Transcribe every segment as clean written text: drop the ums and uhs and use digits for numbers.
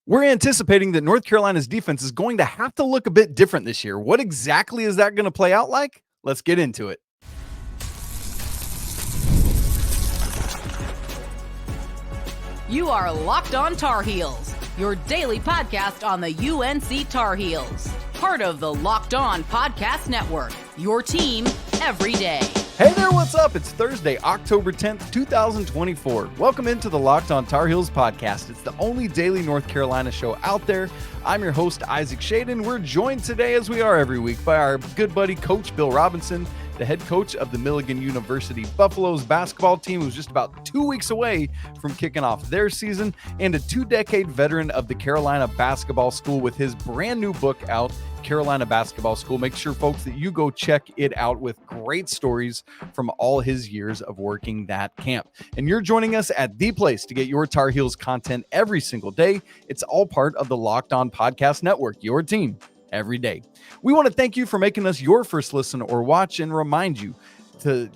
We're anticipating that North Carolina's defense is going to have to look a bit different this year. What exactly is that going to play out like? Let's get into it. You are Locked On Tar Heels, your daily podcast on the UNC Tar Heels. Part of the Locked On Podcast Network, your team every day. Hey there, what's up? It's Thursday, October 10th, 2024. Welcome into the Locked On Tar Heels podcast. It's the only daily North Carolina show out there. I'm your host, Isaac Shaden. We're joined today, as we are every week, by our good buddy, Coach Bill Robinson, the head coach of the Milligan University Buffaloes basketball team, who's just about 2 weeks away from kicking off their season, and a 2-decade veteran of the Carolina Basketball School with his brand new book out, Carolina Basketball School. Make sure, folks, that you go check it out with great stories from all his years of working that camp. And you're joining us at the place to get your Tar Heels content every single day. It's all part of the Locked On Podcast Network, your team every day. We want to thank you for making us your first listen or watch, and remind you to,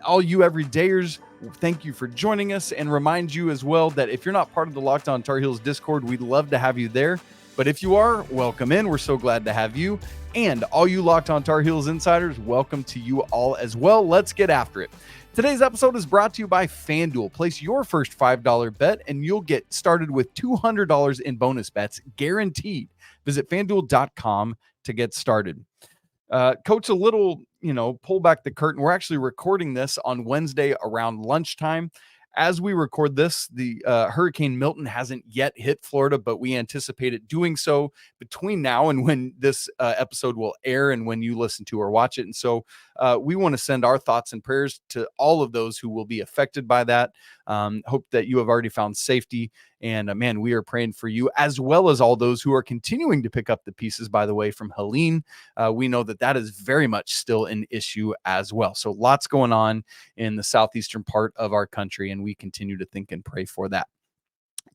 all you everydayers, thank you for joining us, and remind you as well that if you're not part of the Locked On Tar Heels Discord, we'd love to have you there. But if you are, welcome in. We're so glad to have you. And all you Locked On Tar Heels insiders, welcome to you all as well. Let's get after it. Today's episode is brought to you by FanDuel. Place your first $5 bet and you'll get started with $200 in bonus bets, guaranteed. Visit FanDuel.com to get started. Coach, a little, pull back the curtain. We're actually recording this on Wednesday around lunchtime. As we record this, the Hurricane Milton hasn't yet hit Florida, but we anticipate it doing so between now and when this episode will air and when you listen to or watch it. And so we want to send our thoughts and prayers to all of those who will be affected by that. Hope that you have already found safety. And we are praying for you, as well as all those who are continuing to pick up the pieces, by the way, from Helene. We know that is very much still an issue as well. So lots going on in the southeastern part of our country, and we continue to think and pray for that.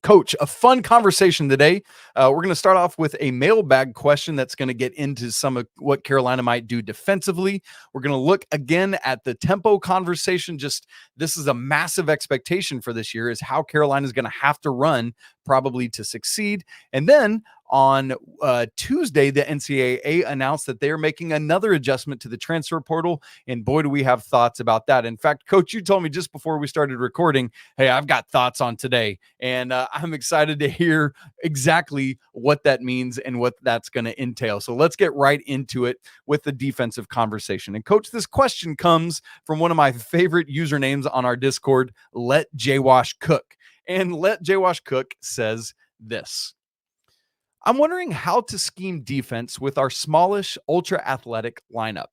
Coach, a fun conversation today. We're going to start off with a mailbag question that's going to get into some of what Carolina might do defensively. We're going to look again at the tempo conversation. This is a massive expectation for this year, is how Carolina is going to have to run probably to succeed. And then on Tuesday, the NCAA announced that they are making another adjustment to the transfer portal. And boy, do we have thoughts about that. In fact, Coach, you told me just before we started recording, hey, I've got thoughts on today. And I'm excited to hear exactly what that means and what that's going to entail. So let's get right into it with the defensive conversation. And Coach, this question comes from one of my favorite usernames on our Discord, Let Jwash Cook. And Let Jwash Cook says this: I'm wondering how to scheme defense with our smallish, ultra-athletic lineup.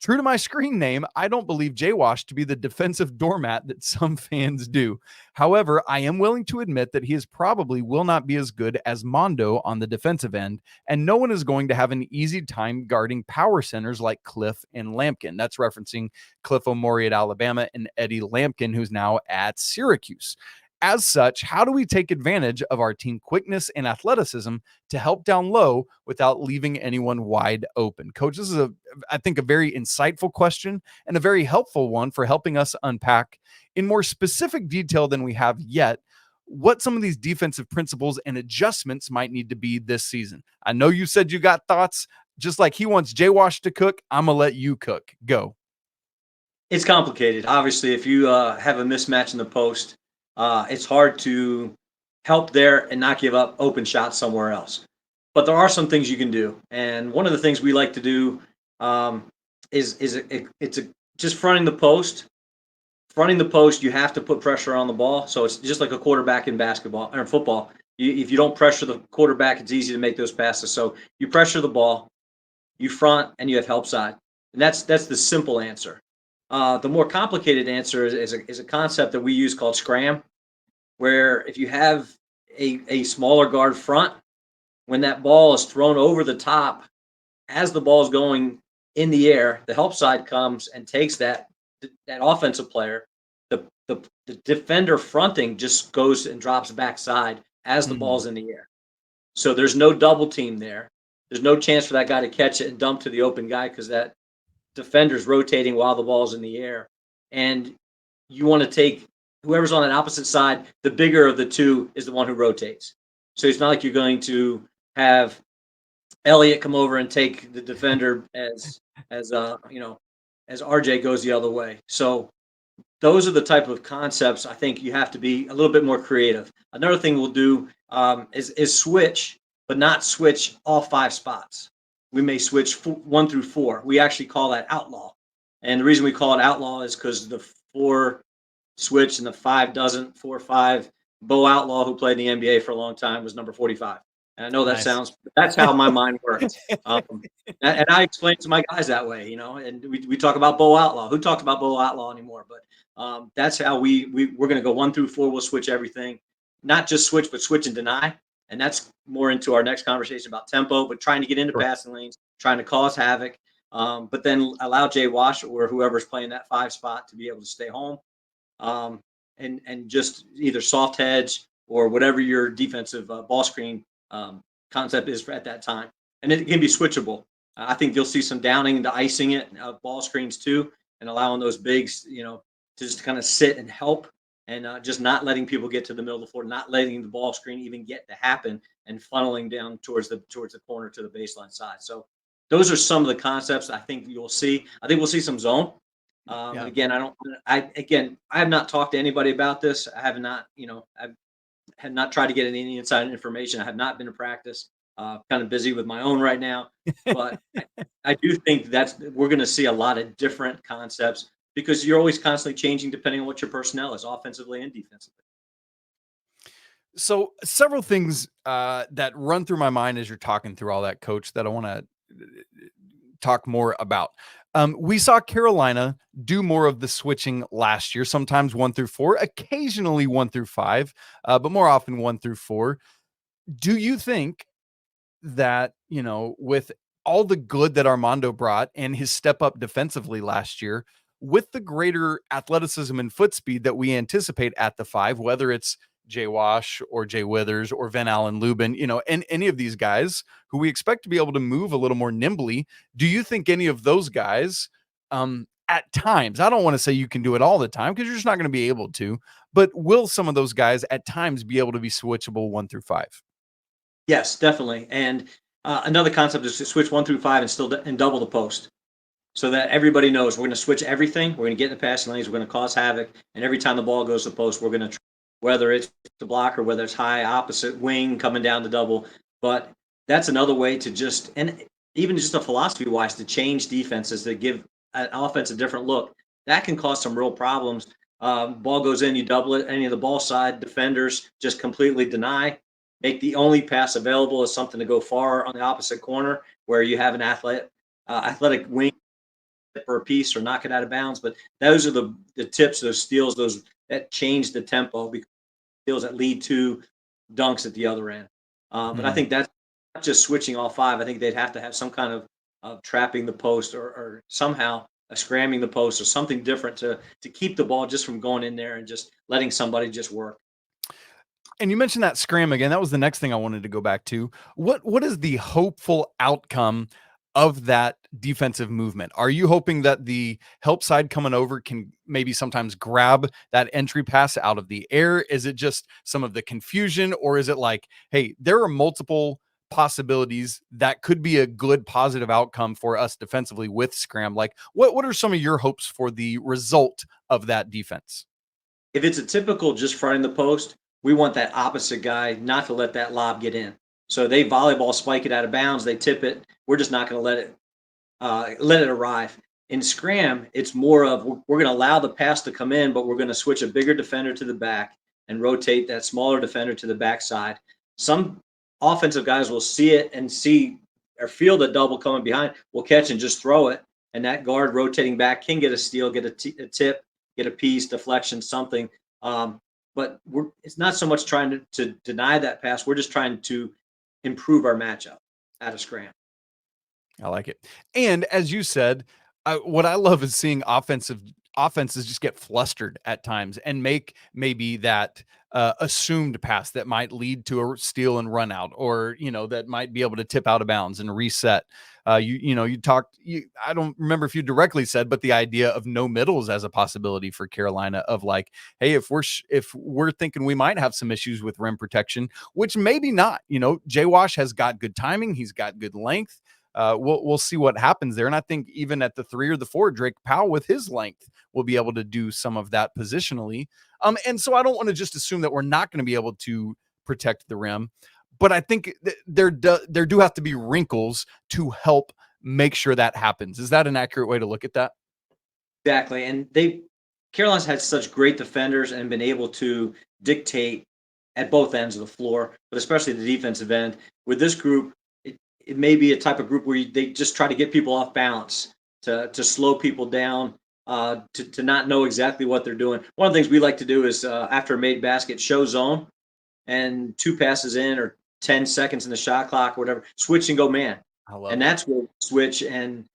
True to my screen name, I don't believe Jwash to be the defensive doormat that some fans do. However, I am willing to admit that he probably will not be as good as Mondo on the defensive end, and no one is going to have an easy time guarding power centers like Cliff and Lampkin. That's referencing Cliff Omori at Alabama and Eddie Lampkin, who's now at Syracuse. As such, how do we take advantage of our team quickness and athleticism to help down low without leaving anyone wide open? Coach, this is I think a very insightful question and a very helpful one for helping us unpack in more specific detail than we have yet what some of these defensive principles and adjustments might need to be this season. I know you said you got thoughts. Just like he wants Jwash to cook, I'm going to let you cook. Go. It's complicated. Obviously, if you have a mismatch in the post, it's hard to help there and not give up open shots somewhere else. But there are some things you can do. And one of the things we like to do is just fronting the post. Fronting the post, you have to put pressure on the ball. So it's just like a quarterback in basketball or football. If you don't pressure the quarterback, it's easy to make those passes. So you pressure the ball, you front, and you have help side. And that's the simple answer. The more complicated answer is a concept that we use called SCRAM, where if you have a smaller guard front, when that ball is thrown over the top, as the ball is going in the air, the help side comes and takes that offensive player. The defender fronting just goes and drops backside as the ball's in the air. So there's no double team there. There's no chance for that guy to catch it and dump to the open guy because that defender's rotating while the ball's in the air. And you want to take whoever's on that opposite side, the bigger of the two is the one who rotates. So it's not like you're going to have Elliot come over and take the defender as RJ goes the other way. So those are the type of concepts I think you have to be a little bit more creative. Another thing we'll do is switch, but not switch all 5 spots. We may switch 1 through 4. We actually call that outlaw. And the reason we call it outlaw is because the 4 switch and the 5 doesn't. 4-5. Bo Outlaw, who played in the NBA for a long time, was number 45. And I know that Nice. that's how my mind worked. And I explain to my guys that way, and we talk about Bo Outlaw. Who talks about Bo Outlaw anymore? But that's how we're going to go 1 through 4. We'll switch everything, not just switch, but switch and deny. And that's more into our next conversation about tempo, but trying to get into passing lanes, trying to cause havoc, but then allow Jay Wash or whoever's playing that 5 spot to be able to stay home, and just either soft hedge or whatever your defensive ball screen concept is at that time. And it can be switchable. I think you'll see some downing into icing it of ball screens too, and allowing those bigs, to just kind of sit and help, and just not letting people get to the middle of the floor, not letting the ball screen even get to happen, and funneling down towards the corner to the baseline side. So those are some of the concepts I think you'll see. I think we'll see some zone. Again, I have not talked to anybody about this. I have not, I've had not tried to get any inside information. I have not been to practice. Kind of busy with my own right now, but I do think we're going to see a lot of different concepts because you're always constantly changing depending on what your personnel is, offensively and defensively. So several things that run through my mind as you're talking through all that, Coach, that I want to talk more about. We saw Carolina do more of the switching last year, sometimes 1 through 4, occasionally 1 through 5, but more often 1 through 4. Do you think that, with all the good that Armando brought and his step up defensively last year, with the greater athleticism and foot speed that we anticipate at the 5, whether it's Jay Wash or Jay Withers or Van Allen Lubin, and any of these guys who we expect to be able to move a little more nimbly, do you think any of those guys, at times, I don't want to say you can do it all the time because you're just not going to be able to, but will some of those guys at times be able to be switchable 1 through 5? Yes, definitely. And another concept is to switch 1 through 5 and double the post, so that everybody knows we're going to switch everything. We're going to get in the passing lanes. We're going to cause havoc. And every time the ball goes to the post, we're going to, whether it's the blocker, whether it's high opposite wing coming down the double. But that's another way to and even just a philosophy wise, to change defenses, to give an offense a different look. That can cause some real problems. Ball goes in, you double it. Any of the ball side defenders just completely deny. Make the only pass available as something to go far on the opposite corner where you have an athletic wing for a piece or knock it out of bounds. But those are the tips, those steals, those that change the tempo, because steals that lead to dunks at the other end. But I think that's not just switching all 5. I think they'd have to have some kind of trapping the post or somehow scramming the post or something different to keep the ball just from going in there and just letting somebody just work. And you mentioned that scram again. That was the next thing I wanted to go back to. What is the hopeful outcome of that defensive movement? Are you hoping that the help side coming over can maybe sometimes grab that entry pass out of the air? Is it just some of the confusion, or is it like, hey, there are multiple possibilities that could be a good positive outcome for us defensively with scram? Like, what are some of your hopes for the result of that defense? If it's a typical just fronting the post, we want that opposite guy not to let that lob get in. So they volleyball spike it out of bounds, they tip it. We're just not going to let it arrive. In scram, it's more of we're going to allow the pass to come in, but we're going to switch a bigger defender to the back and rotate that smaller defender to the backside. Some offensive guys will see it and see or feel the double coming behind, will catch and just throw it. And that guard rotating back can get a steal, get a tip, get a piece, deflection, something. But it's not so much trying to deny that pass. We're just trying to improve our matchup out of scram. I like it. And as you said, what I love is seeing offenses just get flustered at times and make maybe that assumed pass that might lead to a steal and run out, or, that might be able to tip out of bounds and reset. I don't remember if you directly said, but the idea of no middles as a possibility for Carolina, of like, hey, if we're thinking we might have some issues with rim protection, which maybe not, Jay Wash has got good timing. He's got good length. We'll see what happens there. And I think even at the 3 or the 4, Drake Powell with his length will be able to do some of that positionally. And so I don't want to just assume that we're not going to be able to protect the rim, but I think there do have to be wrinkles to help make sure that happens. Is that an accurate way to look at that? Exactly. And Carolina's had such great defenders and been able to dictate at both ends of the floor, but especially the defensive end. With this group, it may be a type of group where they just try to get people off balance, to slow people down, to not know exactly what they're doing. One of the things we like to do is after a made basket, show zone, and 2 passes in or 10 seconds in the shot clock or whatever, switch and go man. And that's where we switch and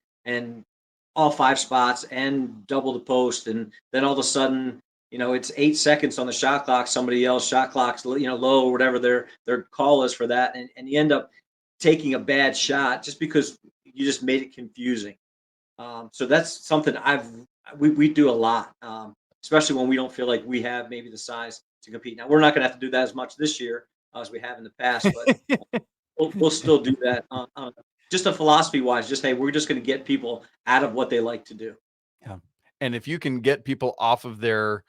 all 5 spots and double the post. And then all of a sudden, it's 8 seconds on the shot clock. Somebody else shot clock's, low or whatever their call is for that. And you end up taking a bad shot just because you just made it confusing. So that's something we do a lot, especially when we don't feel like we have maybe the size to compete. Now, we're not going to have to do that as much this year as we have in the past, but we'll still do that. Just a philosophy-wise, just, hey, we're just going to get people out of what they like to do. Yeah. And if you can get people off of their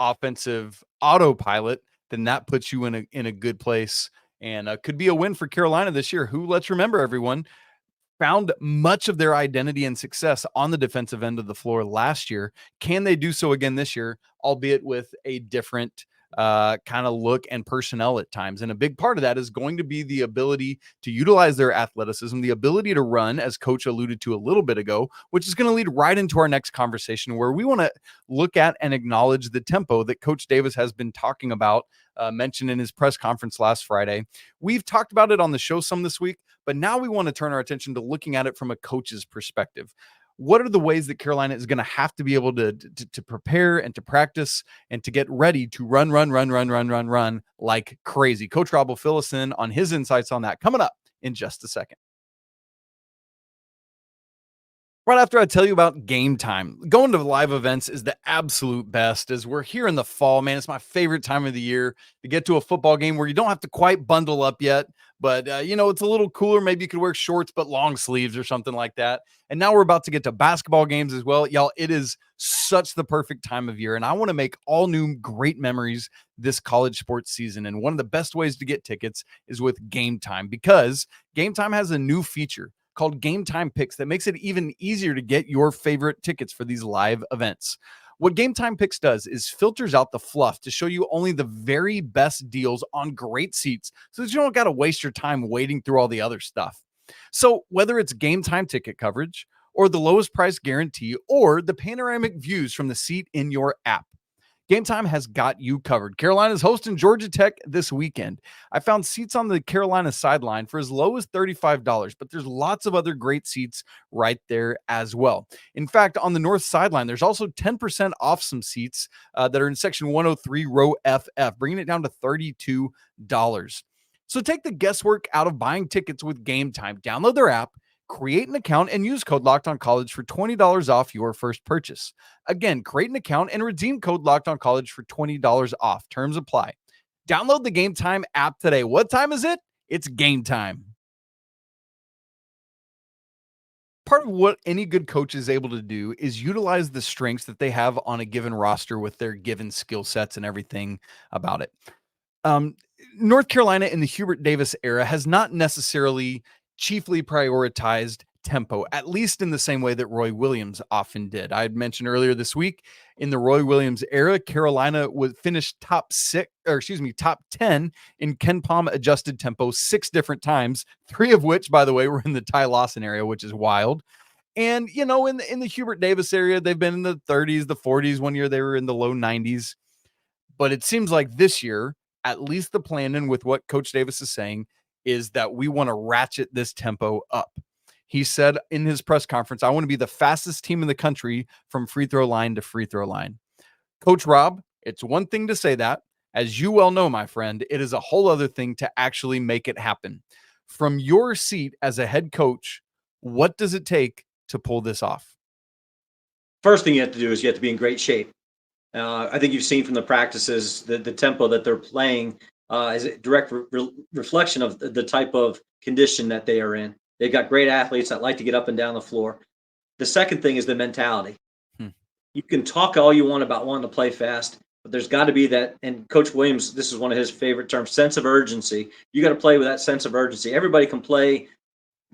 offensive autopilot, then that puts you in a good place, and could be a win for Carolina this year, who, let's remember, everyone, found much of their identity and success on the defensive end of the floor last year. Can they do so again this year, albeit with a different kind of look and personnel at times? And a big part of that is going to be the ability to utilize their athleticism, the ability to run, as Coach alluded to a little bit ago, which is going to lead right into our next conversation, where we want to look at and acknowledge the tempo that Coach Davis has been talking about, mentioned in his press conference last Friday. We've talked about it on the show some this week, but now we want to turn our attention to looking at it from a coach's perspective. What are the ways that Carolina is going to have to be able to prepare and to practice and to get ready to run like crazy? Coach Rob will fill us in on his insights on that coming up in just a second. Right after I tell you about Game Time. Going to live events is the absolute best. As we're here in the fall, man, it's my favorite time of the year to get to a football game where you don't have to quite bundle up yet, but it's a little cooler. Maybe you could wear shorts, but long sleeves or something like that. And now we're about to get to basketball games as well. Y'all, it is such the perfect time of year, and I want to make all new great memories this college sports season. And one of the best ways to get tickets is with Game Time, because Game Time has a new feature called Game Time Picks that makes it even easier to get your favorite tickets for these live events. What Game Time Picks does is filters out the fluff to show you only the very best deals on great seats, so that you don't got to waste your time wading through all the other stuff. So whether it's Game Time ticket coverage, or the lowest price guarantee, or the panoramic views from the seat in your app, Game Time has got you covered. Carolina's hosting Georgia Tech this weekend. I found seats on the Carolina sideline for as low as $35, but there's lots of other great seats right there as well. In fact, on the north sideline, there's also 10% off some seats that are in section 103, row FF, bringing it down to $32. So take the guesswork out of buying tickets with Game Time. Download their app, create an account, and use code LOCKEDONCollege for $20 off your first purchase. Again, create an account and redeem code LOCKEDONCollege for $20 off. Terms apply. Download the Game Time app today. What time is it? It's game time. Part of what any good coach is able to do is utilize the strengths that they have on a given roster with their given skill sets and everything about it. North Carolina in the Hubert Davis era has not necessarily chiefly prioritized tempo, at least in the same way that Roy Williams often did. I had mentioned earlier this week, in the Roy Williams era, Carolina would finish top 10 in KenPom adjusted tempo 6 different times, 3 of which, by the way, were in the Ty Lawson area, which is wild. And, in the Hubert Davis area, they've been in the 30s, the 40s. One year they were in the low 90s. But it seems like this year, at least the plan, and with what Coach Davis is saying, is that we want to ratchet this tempo up. He said in his press conference, I want to be the fastest team in the country from free throw line to free throw line. Coach Rob, it's one thing to say that. As you well know, my friend, it is a whole other thing to actually make it happen. From your seat as a head coach, what does it take to pull this off? First thing you have to do is you have to be in great shape. I think you've seen from the practices the tempo that they're playing is a direct reflection of the type of condition that they are in. They've got great athletes that like to get up and down the floor. The second thing is the mentality. You can talk all you want about wanting to play fast, but there's got to be that. And Coach Williams, this is one of his favorite terms, sense of urgency. You got to play with that sense of urgency. Everybody can play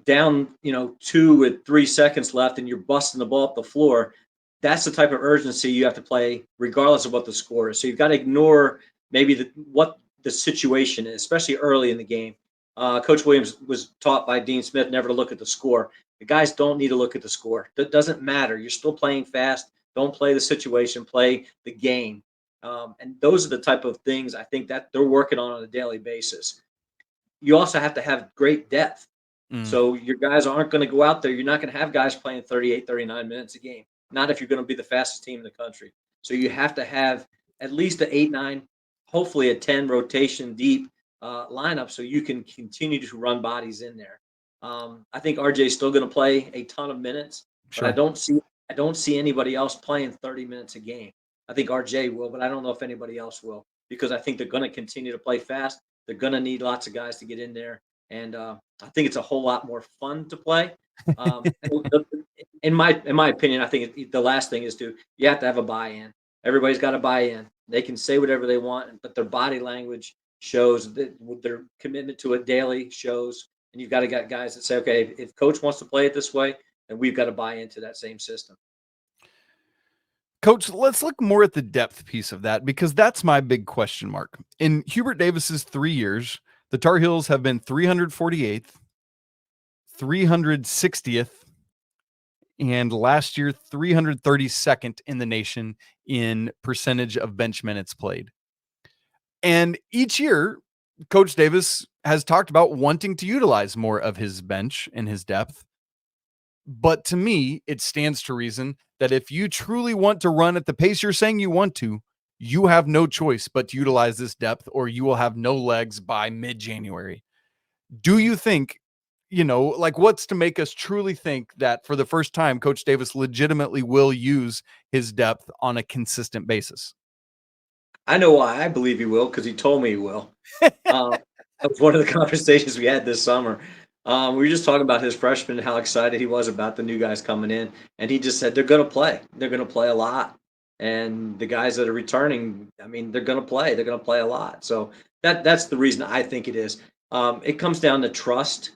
down, 2 with 3 seconds left, and you're busting the ball up the floor. That's the type of urgency you have to play, regardless of what the score is. So you've got to ignore maybe what the situation is, especially early in the game. Coach Williams was taught by Dean Smith never to look at the score. The guys don't need to look at the score. That doesn't matter. You're still playing fast. Don't play the situation. Play the game. And those are the type of things I think that they're working on a daily basis. You also have to have great depth. So your guys aren't going to go out there. You're not going to have guys playing 38, 39 minutes a game. Not if you're going to be the fastest team in the country. So you have to have at least an 8, 9, hopefully a 10 rotation deep lineup so you can continue to run bodies in there. I think RJ is still going to play a ton of minutes, but I don't see anybody else playing 30 minutes a game. I think RJ will, but I don't know if anybody else will because I think they're going to continue to play fast. They're going to need lots of guys to get in there, and I think it's a whole lot more fun to play. In my opinion, I think the last thing is you have to have a buy-in. Everybody's got to buy in. They can say whatever they want, but their body language shows that their commitment to it daily shows. And you've got to get guys that say, okay, if coach wants to play it this way, then we've got to buy into that same system. Coach, let's look more at the depth piece of that because that's my big question mark. In Hubert Davis's 3 years, the Tar Heels have been 348th, 360th, and last year 332nd in the nation in percentage of bench minutes played. And each year, Coach Davis has talked about wanting to utilize more of his bench and his depth. But to me, it stands to reason that if you truly want to run at the pace you're saying you want to, you have no choice but to utilize this depth or you will have no legs by mid-January. Do you think, what's to make us truly think that for the first time, Coach Davis legitimately will use his depth on a consistent basis? I know why I believe he will, because he told me he will. That was one of the conversations we had this summer. We were just talking about his freshmen and how excited he was about the new guys coming in. And he just said they're going to play. They're going to play a lot. And the guys that are returning, they're going to play. They're going to play a lot. So that's the reason I think it is. It comes down to trust.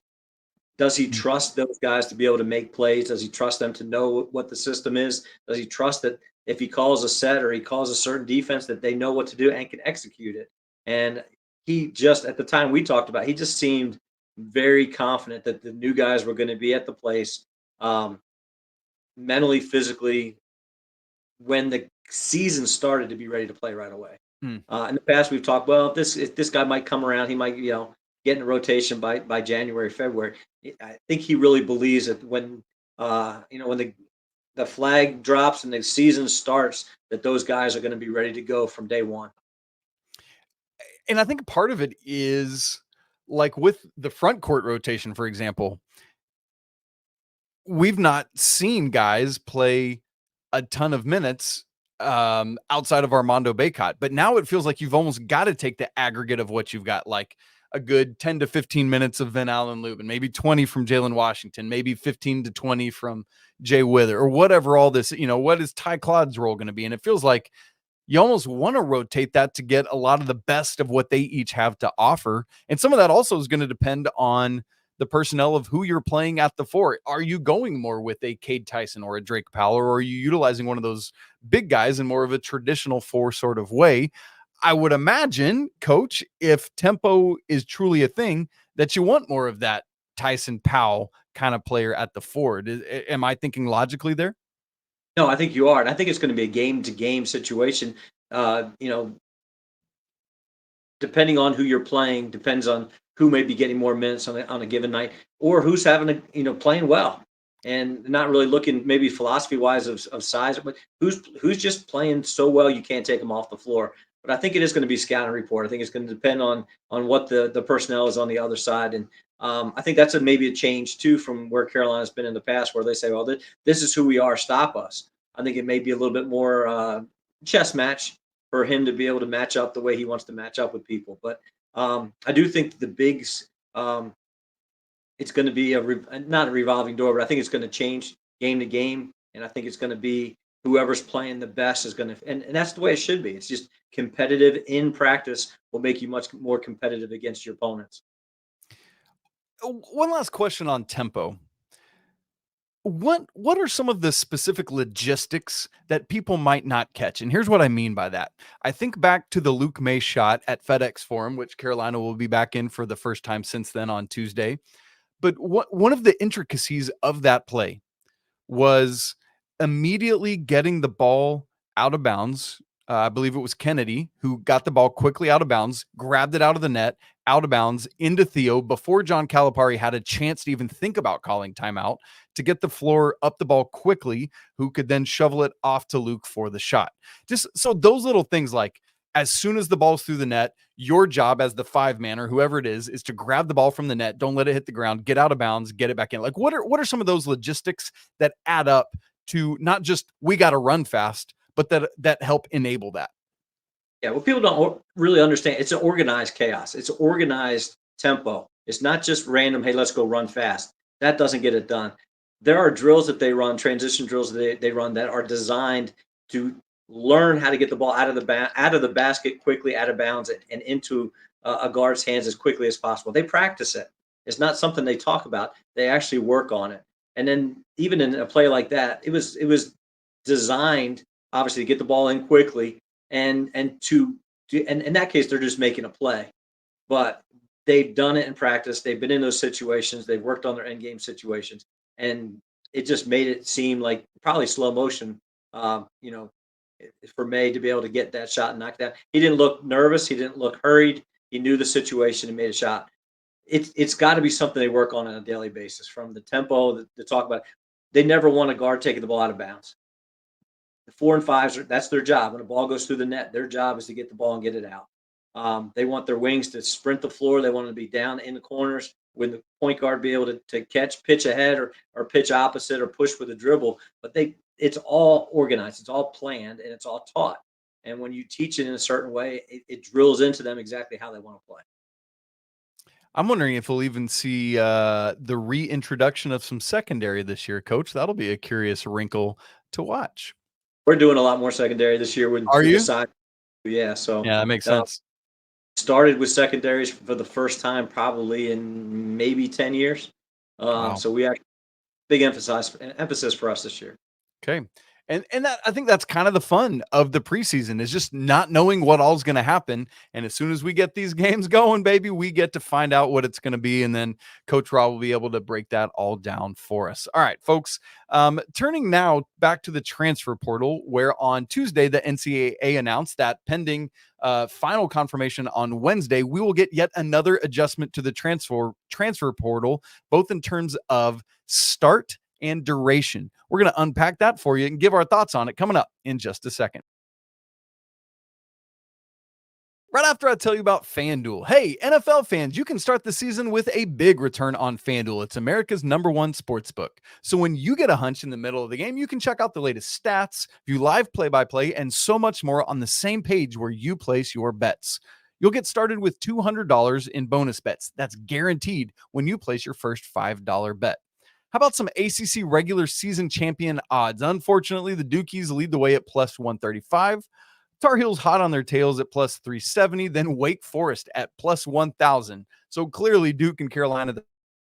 Does he trust those guys to be able to make plays? Does he trust them to know what the system is? Does he trust that if he calls a set or he calls a certain defense that they know what to do and can execute it? And he just, at the time we talked about, he just seemed very confident that the new guys were going to be at the place mentally, physically, when the season started to be ready to play right away. In the past, we've talked, well, if this guy might come around, he might, get in rotation by January, February. I think he really believes that when the flag drops and the season starts, that those guys are going to be ready to go from day one. And I think part of it is like with the front court rotation, for example, we've not seen guys play a ton of minutes outside of Armando Bacot, but now it feels like you've almost got to take the aggregate of what you've got, like a good 10 to 15 minutes of Van Allen Lubin, maybe 20 from Jalen Washington, maybe 15 to 20 from Jay Wither, or whatever all this, what is Ty Claude's role going to be? And it feels like you almost want to rotate that to get a lot of the best of what they each have to offer. And some of that also is going to depend on the personnel of who you're playing at the four. Are you going more with a Cade Tyson or a Drake Powell, or are you utilizing one of those big guys in more of a traditional four sort of way? I would imagine, Coach, if tempo is truly a thing, that you want more of that Tyson Powell kind of player at the four. Am I thinking logically there? No, I think you are. And I think it's going to be a game-to-game situation. Depending on who you're playing, depends on who may be getting more minutes on a given night, or who's having playing well and not really looking maybe philosophy-wise of size, but who's just playing so well you can't take them off the floor. but I think it is going to be scouting report. I think it's going to depend on what the personnel is on the other side. And I think that's maybe a change too from where Carolina's been in the past, where they say, well, this is who we are, stop us. I think it may be a little bit more chess match for him to be able to match up the way he wants to match up with people. But I do think the bigs, it's going to be not a revolving door, but I think it's going to change game to game. And I think it's going to be whoever's playing the best is going to, and that's the way it should be. It's just competitive in practice will make you much more competitive against your opponents. One last question on tempo. What are some of the specific logistics that people might not catch? And here's what I mean by that. I think back to the Luke May shot at FedEx Forum, which Carolina will be back in for the first time since then on Tuesday. But one of the intricacies of that play was immediately getting the ball out of bounds. I believe it was Kennedy who got the ball quickly out of bounds, grabbed it out of the net, out of bounds into Theo before John Calipari had a chance to even think about calling timeout, to get the floor up the ball quickly, who could then shovel it off to Luke for the shot. Just so those little things, like as soon as the ball's through the net, your job as the 5-man or whoever it is to grab the ball from the net. Don't let it hit the ground, get out of bounds, get it back in. Like what are some of those logistics that add up to not just we got to run fast, but that help enable that? Yeah, well, people don't really understand. It's an organized chaos. It's an organized tempo. It's not just random, hey, let's go run fast. That doesn't get it done. There are drills that they run, transition drills that they run that are designed to learn how to get the ball out of the basket quickly, out of bounds, and into a guard's hands as quickly as possible. They practice it. It's not something they talk about. They actually work on it. And then even in a play like that, it was designed obviously to get the ball in quickly and in that case they're just making a play. But they've done it in practice. They've been in those situations. They've worked on their end game situations, and it just made it seem like probably slow motion. For May to be able to get that shot and knock that. He didn't look nervous. He didn't look hurried. He knew the situation and made a shot. It's got to be something they work on a daily basis, from the tempo, the talk about. They never want a guard taking the ball out of bounds. The 4 and 5s, that's their job. When the ball goes through the net, their job is to get the ball and get it out. They want their wings to sprint the floor. They want to be down in the corners when the point guard be able to catch, pitch ahead or pitch opposite or push with a dribble. But it's all organized. It's all planned, and it's all taught. And when you teach it in a certain way, it drills into them exactly how they want to play. I'm wondering if we'll even see the reintroduction of some secondary this year, Coach. That'll be a curious wrinkle to watch. We're doing a lot more secondary this year. Are you? Yeah, so yeah, that makes sense. Started with secondaries for the first time probably in maybe 10 years. Wow. So we actually big emphasis for us this year. Okay. And that, I think that's kind of the fun of the preseason, is just not knowing what all's going to happen. And as soon as we get these games going, baby, we get to find out what it's going to be. And then Coach Rob will be able to break that all down for us. All right, folks, turning now back to the transfer portal, where on Tuesday, the NCAA announced that pending final confirmation on Wednesday, we will get yet another adjustment to the transfer portal, both in terms of start and duration. We're going to unpack that for you and give our thoughts on it coming up in just a second. Right after I tell you about FanDuel. Hey, NFL fans, you can start the season with a big return on FanDuel. It's America's #1 sportsbook. So when you get a hunch in the middle of the game, you can check out the latest stats, view live play-by-play, and so much more on the same page where you place your bets. You'll get started with $200 in bonus bets. That's guaranteed when you place your first $5 bet. How about some ACC regular season champion odds? Unfortunately, the Dukies lead the way at plus 135. Tar Heels hot on their tails at plus 370. Then Wake Forest at plus 1,000. So clearly Duke and Carolina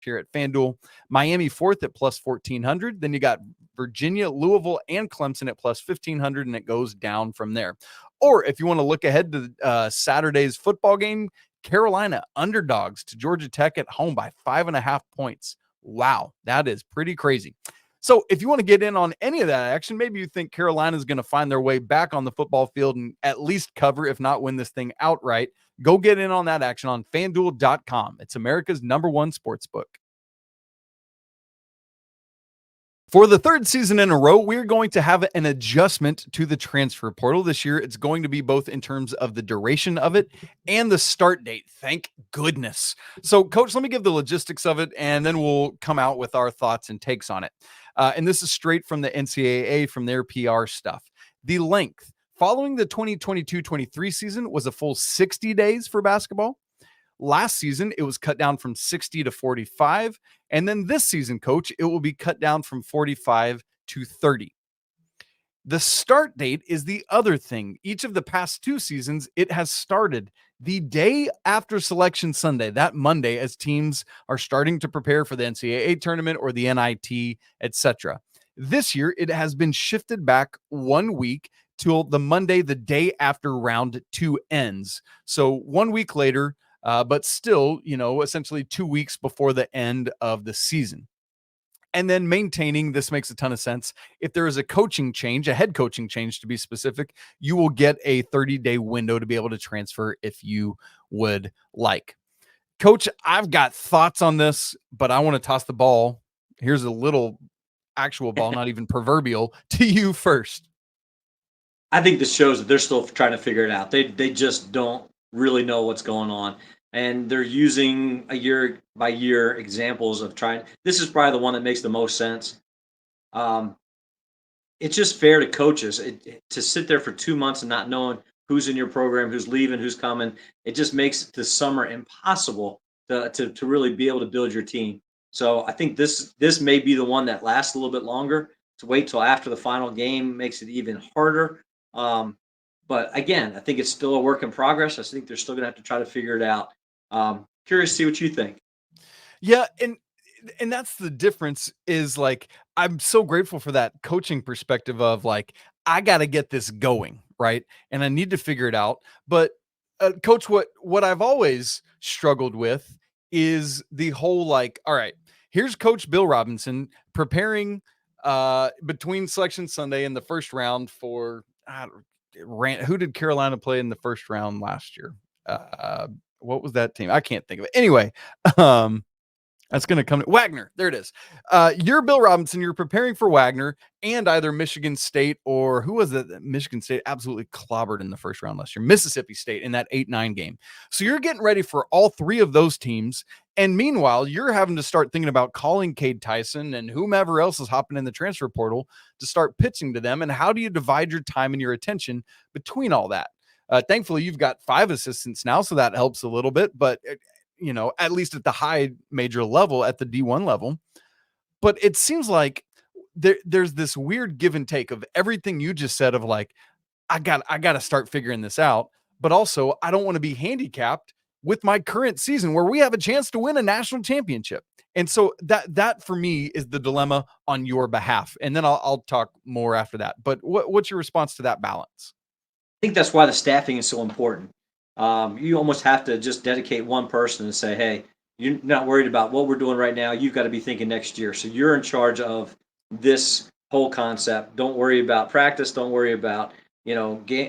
here at FanDuel. Miami fourth at plus 1,400. Then you got Virginia, Louisville, and Clemson at plus 1,500, and it goes down from there. Or if you want to look ahead to Saturday's football game, Carolina underdogs to Georgia Tech at home by 5.5 points. Wow, that is pretty crazy. So if you want to get in on any of that action, maybe you think Carolina is going to find their way back on the football field and at least cover, if not win this thing outright, go get in on that action on FanDuel.com. It's America's #1 sportsbook. For the third season in a row, we're going to have an adjustment to the transfer portal this year. It's going to be both in terms of the duration of it and the start date. Thank goodness. So, Coach, let me give the logistics of it, and then we'll come out with our thoughts and takes on it. And this is straight from the NCAA, from their PR stuff. The length following the 2022-23 season was a full 60 days for basketball. Last season, it was cut down from 60 to 45. And then this season, Coach, it will be cut down from 45 to 30. The start date is the other thing. Each of the past two seasons, it has started the day after Selection Sunday, that Monday, as teams are starting to prepare for the NCAA tournament or the NIT, etc. This year, it has been shifted back 1 week till the Monday, the day after round 2 ends. So 1 week later, but still, essentially 2 weeks before the end of the season. And then maintaining, this makes a ton of sense. If there is a coaching change, a head coaching change to be specific, you will get a 30-day window to be able to transfer if you would like. Coach, I've got thoughts on this, but I want to toss the ball. Here's a little actual ball, not even proverbial, to you first. I think this shows that they're still trying to figure it out. They just don't really know what's going on, and they're using a year by year examples of trying. This is probably the one that makes the most sense. It's just fair to coaches to sit there for 2 months and not knowing who's in your program, who's leaving, who's coming. It just makes the summer impossible to really be able to build your team. So I think this may be the one that lasts a little bit longer. To wait till after the final game makes it even harder. But again, I think it's still a work in progress. I think they're still going to have to try to figure it out. Curious to see what you think. Yeah, and that's the difference is like, I'm so grateful for that coaching perspective of like, I got to get this going, right? And I need to figure it out. But Coach, what I've always struggled with is the whole like, all right, here's Coach Bill Robinson preparing between Selection Sunday and the first round for who did Carolina play in the first round last year? What was that team? I can't think of it. Anyway, that's going to come. Wagner. There it is. You're Bill Robinson. You're preparing for Wagner and either Michigan State or who was it? Michigan State absolutely clobbered in the first round last year. Mississippi State in that 8-9 game. So you're getting ready for all three of those teams. And meanwhile, you're having to start thinking about calling Cade Tyson and whomever else is hopping in the transfer portal to start pitching to them. And how do you divide your time and your attention between all that? Thankfully, you've got 5 assistants now, so that helps a little bit. But at least at the high major level, at the D1 level. But it seems like there's this weird give and take of everything you just said of like, I got to start figuring this out. But also, I don't want to be handicapped with my current season where we have a chance to win a national championship. And so that for me is the dilemma on your behalf. And then I'll talk more after that. But what's your response to that balance? I think that's why the staffing is so important. You almost have to just dedicate one person and say, hey, you're not worried about what we're doing right now. You've got to be thinking next year. So you're in charge of this whole concept. Don't worry about practice. Don't worry about,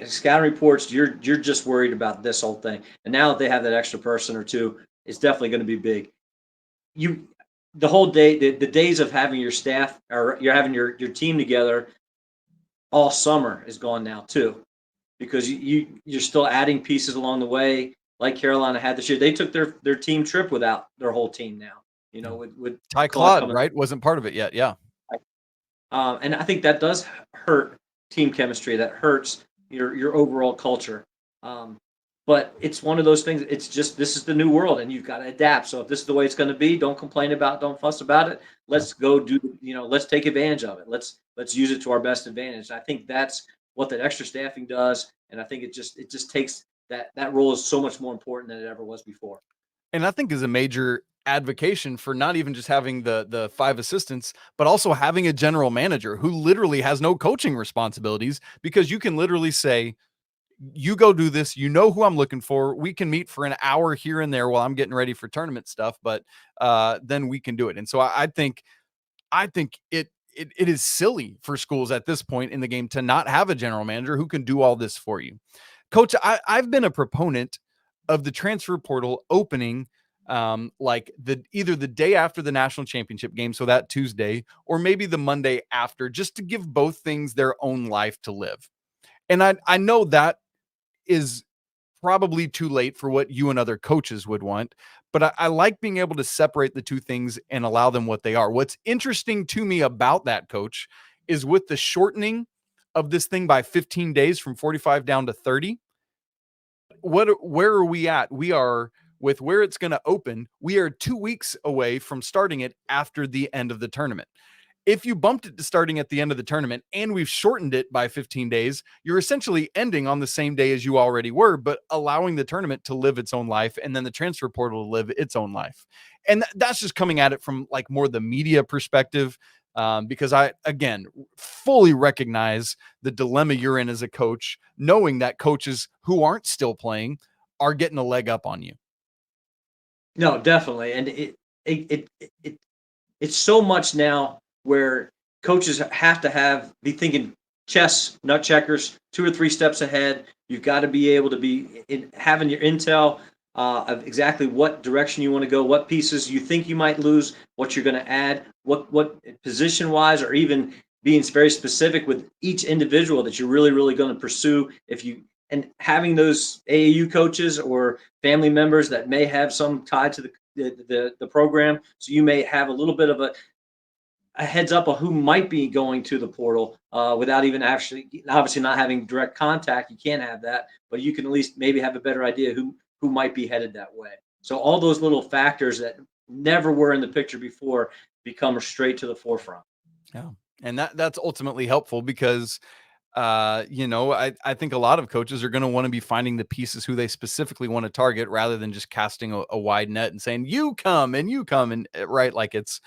scouting reports. You're just worried about this whole thing. And now that they have that extra person or two, it's definitely going to be big. The whole day, the days of having your staff or you're having your team together all summer is gone now too. Because you're still adding pieces along the way, like Carolina had this year. They took their team trip without their whole team now. With Ty Claude, right? Wasn't part of it yet. Yeah. And I think that does hurt team chemistry. That hurts your overall culture. But it's one of those things. It's just this is the new world, and you've got to adapt. So if this is the way it's going to be, don't complain about it. Don't fuss about it. Let's go do. Let's take advantage of it. Let's use it to our best advantage. I think that's what that extra staffing does, and I think it just takes that role is so much more important than it ever was before. And I think is a major advocation for not even just having the 5 assistants, but also having a general manager who literally has no coaching responsibilities, because you can literally say, you go do this, who I'm looking for. We can meet for an hour here and there while I'm getting ready for tournament stuff, but then we can do it. And so I think it is silly for schools at this point in the game to not have a general manager who can do all this for you. Coach, I've been a proponent of the transfer portal opening like either the day after the national championship game, so that Tuesday, or maybe the Monday after, just to give both things their own life to live. And I know that is probably too late for what you and other coaches would want, but I like being able to separate the two things and allow them what they are. What's interesting to me about that, Coach, is with the shortening of this thing by 15 days from 45 down to 30, where are we at? We are, with where it's going to open, we are 2 weeks away from starting it after the end of the tournament. If you bumped it to starting at the end of the tournament and we've shortened it by 15 days, you're essentially ending on the same day as you already were, but allowing the tournament to live its own life and then the transfer portal to live its own life. And that's just coming at it from like more the media perspective, because I, again, fully recognize the dilemma you're in as a coach, knowing that coaches who aren't still playing are getting a leg up on you. No, definitely. And it's so much now where coaches have to be thinking chess, nut checkers, 2 or 3 steps ahead. You've got to be able to be having your intel of exactly what direction you want to go, what pieces you think you might lose, what you're going to add, what position-wise, or even being very specific with each individual that you're really, really going to pursue. And having those AAU coaches or family members that may have some tie to the program, so you may have a little bit of a heads up on who might be going to the portal without even obviously not having direct contact. You can't have that, but you can at least maybe have a better idea who might be headed that way. So all those little factors that never were in the picture before become straight to the forefront. Yeah. And that's ultimately helpful because, I think a lot of coaches are going to want to be finding the pieces who they specifically want to target rather than just casting a wide net and saying, you come and right. Like it's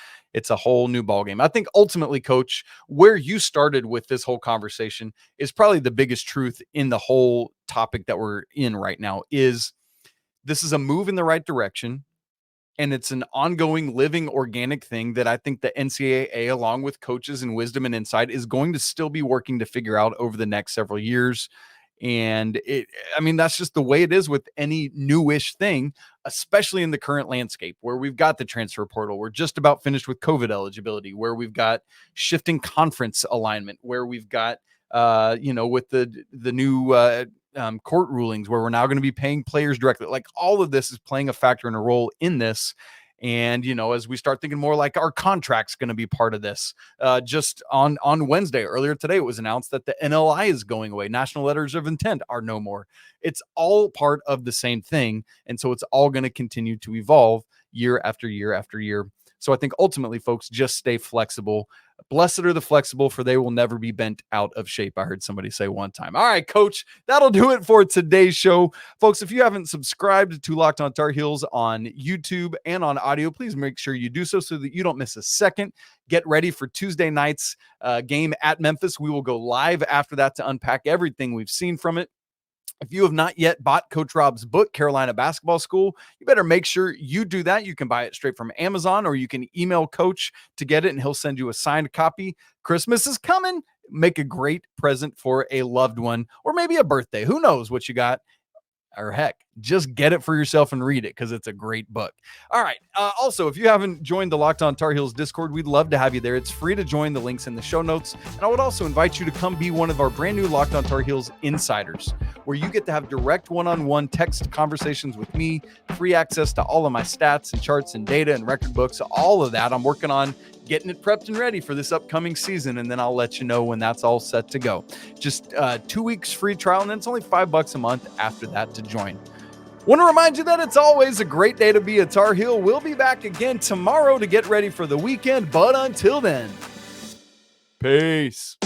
a whole new ballgame. I think ultimately, Coach, where you started with this whole conversation is probably the biggest truth in the whole topic that we're in right now. Is this is a move in the right direction. And it's an ongoing, living, organic thing that I think the NCAA, along with coaches and wisdom and insight, is going to still be working to figure out over the next several years. And that's just the way it is with any newish thing, especially in the current landscape where we've got the transfer portal. We're just about finished with COVID eligibility, where we've got shifting conference alignment, where we've got, with the new court rulings where we're now going to be paying players directly. Like all of this is playing a factor and a role in this. And, as we start thinking more like our contract's going to be part of this, just on Wednesday, earlier today, it was announced that the NLI is going away. National letters of intent are no more. It's all part of the same thing. And so it's all going to continue to evolve year after year after year. So I think ultimately, folks, just stay flexible. Blessed are the flexible, for they will never be bent out of shape. I heard somebody say one time. All right, Coach, that'll do it for today's show. Folks, if you haven't subscribed to Locked on Tar Heels on YouTube and on audio, please make sure you do so that you don't miss a second. Get ready for Tuesday night's game at Memphis. We will go live after that to unpack everything we've seen from it. If you have not yet bought Coach Rob's book, Carolina Basketball School, you better make sure you do that. You can buy it straight from Amazon, or you can email Coach to get it, and he'll send you a signed copy. Christmas is coming. Make a great present for a loved one, or maybe a birthday. Who knows what you got? Or heck, just get it for yourself and read it because it's a great book. All right. Also, if you haven't joined the Locked on Tar Heels Discord, we'd love to have you there. It's free to join. The link's in the show notes. And I would also invite you to come be one of our brand new Locked on Tar Heels insiders, where you get to have direct one-on-one text conversations with me, free access to all of my stats and charts and data and record books, all of that. I'm working on getting it prepped and ready for this upcoming season, and then I'll let you know when that's all set to go. Just 2 weeks free trial, and then it's only $5 a month after that to join. Want to remind you that it's always a great day to be a Tar Heel. We'll be back again tomorrow to get ready for the weekend, but until then, peace.